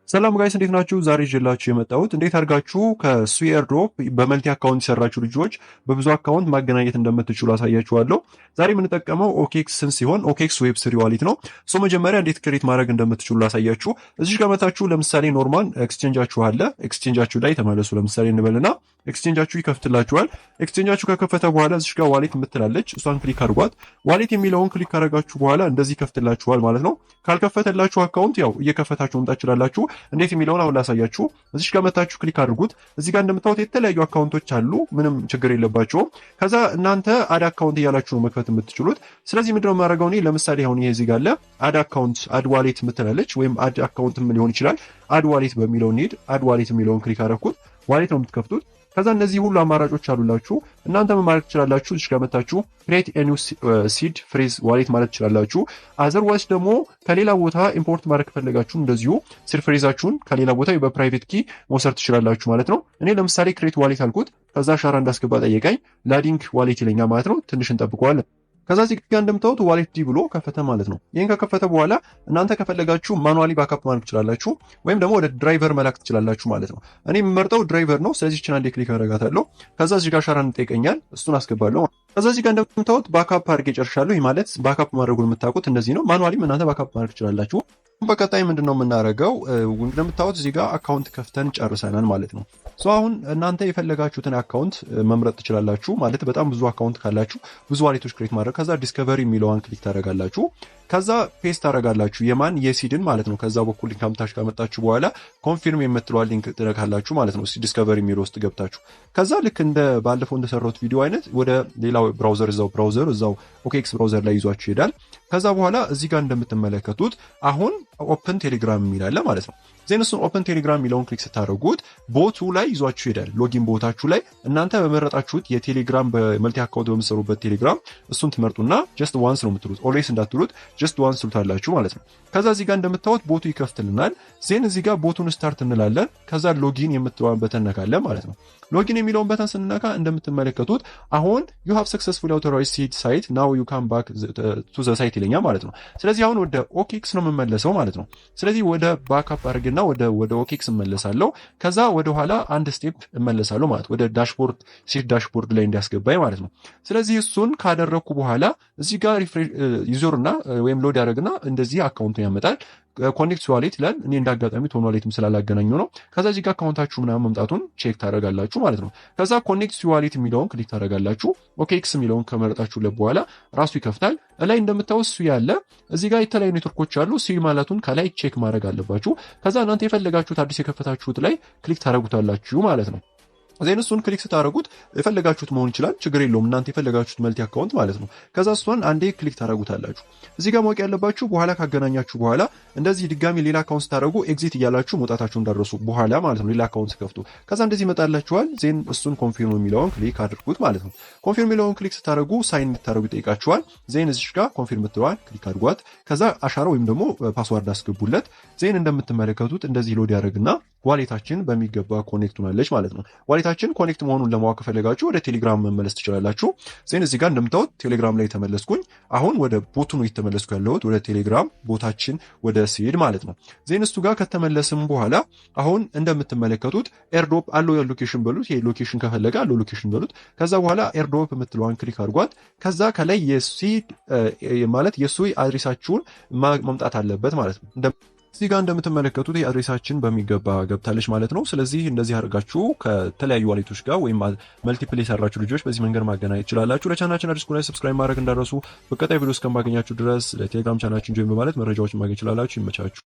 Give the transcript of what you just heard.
ሰላም ጋይስ እንዴት ናችሁ? ዛሬ ይዤላችሁ የመጣሁት እንዴት አድርጋችሁ ከስዊ ኤርድሮፕ በመልቲ አካውንት የሰራችሁ ልጆች በብዙ አካውንት ማገናኘት እንደምትችሉ አሳያችኋለሁ። ዛሬ የምንጠቀመው ኦኬክስን ሲሆን ኦኬክስ ዌብ ስሪ ዋሌት ነው። መጀመሪያ እንዴት ክሬት ማድረግ እንደምትችሉ ላሳያችሁ። እዚህ ጋር መታችሁ ለምሳሌ ኖርማል ኤክስቼንጃችሁ አለ። ኤክስቼንጃችሁ ላይ ተመለሱ። ለምሳሌ እንበልና ኤክስቼንጃችሁ ይከፍትላችኋል። ኤክስቼንጃችሁ ከከፈተ በኋላ እዚህ ጋር ዋሌት የምትላለች እሷን ክሊክ አድርጓት። ዋሌት የሚለውን ክሊክ ካደረጋችሁ በኋላ እንደዚህ ይከፍትላችኋል ማለት ነው። ካልከፈተላችሁ አካውንት ያው እየከፈታችሁ መምጣት ትችላላችሁ። እንዴት የሚለውን አሁን ላሳያችሁ። እዚህ ጋር መታችሁ ክሊክ አድርጉት። እዚህ ጋር እንደምታዩት የተለያዩ አካውንቶች አሉ። ምንም ችግር የለባቸውም። ከዛ እናንተ አድ አካውንት እያላችሁ ነው መክፈት የምትችሉት። ስለዚህ ምንድነው የማደርገው እኔ ለምሳሌ አሁን ይሄ እዚህ ጋር አለ አድ አካውንት አድ ዋሌት የምትላለች ወይም አድ አካውንትም ሊሆን ይችላል። አድ ዋሌት በሚለው እንሂድ። አድ ዋሌት የሚለውን ክሊክ አደረኩት። ዋሌት ነው የምትከፍቱት። ከዛ እነዚህ ሁሉ አማራጮች አሉላችሁ። እናንተ ምን ማለት ትችላላችሁ? እዚህ ጋር መታችሁ ክሬት ኤ ኒው ሲድ ፍሬዝ ዋሌት ማለት ትችላላችሁ። አዘርዋይስ ደግሞ ከሌላ ቦታ ኢምፖርት ማድረግ ከፈለጋችሁ እንደዚሁ ሲድ ፍሬዛችሁን ከሌላ ቦታ በፕራይቬት ኪ መውሰድ ትችላላችሁ ማለት ነው። እኔ ለምሳሌ ክሬት ዋሌት አልኩት። ከዛ አሻራ እንዳስገባ ጠየቀኝ። ላዲንግ ዋሌት ይለኛል ማለት ነው። ትንሽ እንጠብቀዋለን። ከዛ እዚህ ጋር እንደምታዩት ዋሌት ዲ ብሎ ከፈተ ማለት ነው። ይሄን ከከፈተ በኋላ እናንተ ከፈለጋችሁ ማኑዋሊ ባካፕ ማድረግ ትችላላችሁ ወይም ደግሞ ወደ ድራይቨር መላክ ትችላላችሁ ማለት ነው። እኔ የምመርጠው ድራይቨር ነው። ስለዚህ እቺን አንዴ ክሊክ አደርጋታለሁ። ከዛ እዚህ ጋር አሻራን እንጠይቀኛል። እሱን አስገባለሁ። ከዛ እዚህ ጋር እንደምታዩት ባካፕ አድርጌ ጨርሻለሁ። ይህ ማለት ባካፕ ማድረጉን የምታውቁት እንደዚህ ነው። ማኑዋሊም እናንተ ባካፕ ማድረግ ትችላላችሁ። በቀጣይ ምንድነው የምናደርገው? እንደምታዩት እዚህ ጋር አካውንት ከፍተን ጨርሰናል ማለት ነው። አሁን እናንተ የፈለጋችሁትን አካውንት መምረጥ ትችላላችሁ ማለት በጣም ብዙ አካውንት ካላችሁ ብዙ ዋሌቶች ክሬት ማድረግ። ከዛ ዲስከቨሪ የሚለውን ክሊክ ታደርጋላችሁ። ከዛ ፔስት ታደርጋላችሁ የማን የሲድን ማለት ነው። ከዛ በኩል ሊንክ አምጥታችሁ ካመጣችሁ በኋላ ኮንፊርም የምትለዋል ሊንክ ትነካላችሁ ማለት ነው። ዲስከቨሪ የሚለው ውስጥ ገብታችሁ ከዛ ልክ እንደ ባለፈው እንደሰራሁት ቪዲዮ አይነት ወደ ሌላው ብራውዘር እዛው ኦኬክስ ብራውዘር ላይ ይዟችሁ ይሄዳል። ከዛ በኋላ እዚህ ጋር እንደምትመለከቱት አሁን ኦፕን ቴሌግራም የሚል አለ ማለት ነው። ዜንሱን ኦፕን ቴሌግራም የሚለውን ክሊክ ስታደርጉት ቦቱ ላይ ይዟችሁ ይሄዳል። ሎጊን ቦታችሁ ላይ እናንተ በመረጣችሁት የቴሌግራም በመልቲ አካውንት በምትሰሩበት ቴሌግራም እሱን ትመርጡና ጀስት ዋንስ ነው የምትሉት። ኦልዌይስ እንዳትሉት ጀስት ዋንስ ትሉታላችሁ ማለት ነው። ከዛ እዚህ ጋር እንደምታዩት ቦቱ ይከፍትልናል። ዜን እዚህ ጋር ቦቱን ስታርት እንላለን። ከዛ ሎጊን የምትለዋን በተን ነካለን ማለት ነው። ሎጊን የሚለውን በተን ስንነካ እንደምትመለከቱት አሁን ዩ ሃቭ ሰክሰስፉሊ አውቶራይዝድ ሲድ ሳይት ናው ዩ ካም ባክ ቱ ዘ ሳይት ይለኛል ማለት ነው። ስለዚህ አሁን ወደ ኦኬክስ ነው የምመለሰው ማለት ነው። ስለዚህ ወደ ባክአፕ አድርግና ወደ ኦኬክስ እመለሳለሁ። ከዛ ወደ ኋላ አንድ ስቴፕ እመለሳለሁ ማለት ወደ ዳሽቦርድ ሲድ ዳሽቦርድ ላይ እንዲያስገባኝ ማለት ነው። ስለዚህ እሱን ካደረኩ በኋላ እዚህ ጋር ዩዘርና ወይም ሎድ ያደርግና እንደዚህ አካውንቱን ያመጣል። ኮኔክት ዋሌት ይላል። እኔ እንዳጋጣሚ ቶን ዋሌትም ስላላገናኘው ነው። ከዛ እዚህ ጋር አካውንታችሁ ምናምን መምጣቱን ቼክ ታደርጋላችሁ ማለት ነው። ከዛ ኮኔክት ዋሌት የሚለውን ክሊክ ታደርጋላችሁ። ኦኬክስ የሚለውን ከመረጣችሁለት በኋላ ራሱ ይከፍታል። ላይ እንደምታውሱ ያለ እዚህ ጋር የተለያዩ ኔትወርኮች አሉ። ሲ ማለቱን ከላይ ቼክ ማድረግ አለባችሁ። ከዛ እናንተ የፈለጋችሁት አዲስ የከፈታችሁት ላይ ክሊክ ታደርጉታላችሁ ማለት ነው። ዜን እሱን ክሊክ ስታደርጉት የፈለጋችሁት መሆን ይችላል፣ ችግር የለውም። እናንተ የፈለጋችሁት መልቲ አካውንት ማለት ነው። ከዛ እሷን አንዴ ክሊክ ታደርጉታላችሁ። እዚህ ጋር ማወቅ ያለባችሁ በኋላ ካገናኛችሁ በኋላ እንደዚህ ድጋሚ ሌላ አካውንት ስታደርጉ ኤግዚት እያላችሁ መውጣታችሁ እንዳደረሱ በኋላ ማለት ነው። ሌላ አካውንት ከፍቱ። ከዛ እንደዚህ ይመጣላችኋል። ዜን እሱን ኮንፊርም የሚለውን ክሊክ አድርጉት ማለት ነው። ኮንፊርም የሚለውን ክሊክ ስታደርጉ ሳይን እንድታደርጉ ይጠይቃችኋል። ዜን እዚህ ጋር ኮንፊርም የምትለዋል ክሊክ አድርጓት። ከዛ አሻራ ወይም ደግሞ ፓስዋርድ አስገቡለት። ዜን እንደምትመለከቱት እንደዚህ ሎድ ያደርግና ዋሌታችን በሚገባ ኮኔክት ሆናለች ማለት ነው። ዋሌታችን ኮኔክት መሆኑን ለማወቅ ከፈለጋችሁ ወደ ቴሌግራም መመለስ ትችላላችሁ። ዜን እዚህ ጋር እንደምታዩት ቴሌግራም ላይ ተመለስኩኝ። አሁን ወደ ቦቱ ነው የተመለስኩ ያለሁት ወደ ቴሌግራም ቦታችን ወደ ሲድ ማለት ነው። ዜን እሱ ጋር ከተመለስም በኋላ አሁን እንደምትመለከቱት ኤርድሮፕ አለው ሎኬሽን በሉት። ይሄ ሎኬሽን ከፈለገ አለው ሎኬሽን በሉት። ከዛ በኋላ ኤርድሮፕ የምትለዋን ክሊክ አድርጓት። ከዛ ከላይ የሲድ ማለት የሱይ አድሬሳችሁን መምጣት አለበት ማለት ነው። እዚህ ጋር እንደምትመለከቱት የአድሬሳችን በሚገባ ገብታለች ማለት ነው። ስለዚህ እንደዚህ አድርጋችሁ ከተለያዩ ዋሌቶች ጋር ወይም መልቲፕል የሰራችሁ ልጆች በዚህ መንገድ ማገናኘት ይችላላችሁ። ለቻናላችን አዲስ ከሆናችሁ ሰብስክራይብ ማድረግ እንዳረሱ። በቀጣይ ቪዲዮ እስከማገኛችሁ ድረስ ለቴሌግራም ቻናላችን ጆይን በማለት መረጃዎችን ማግኘት ይችላላችሁ። ይመቻችሁ።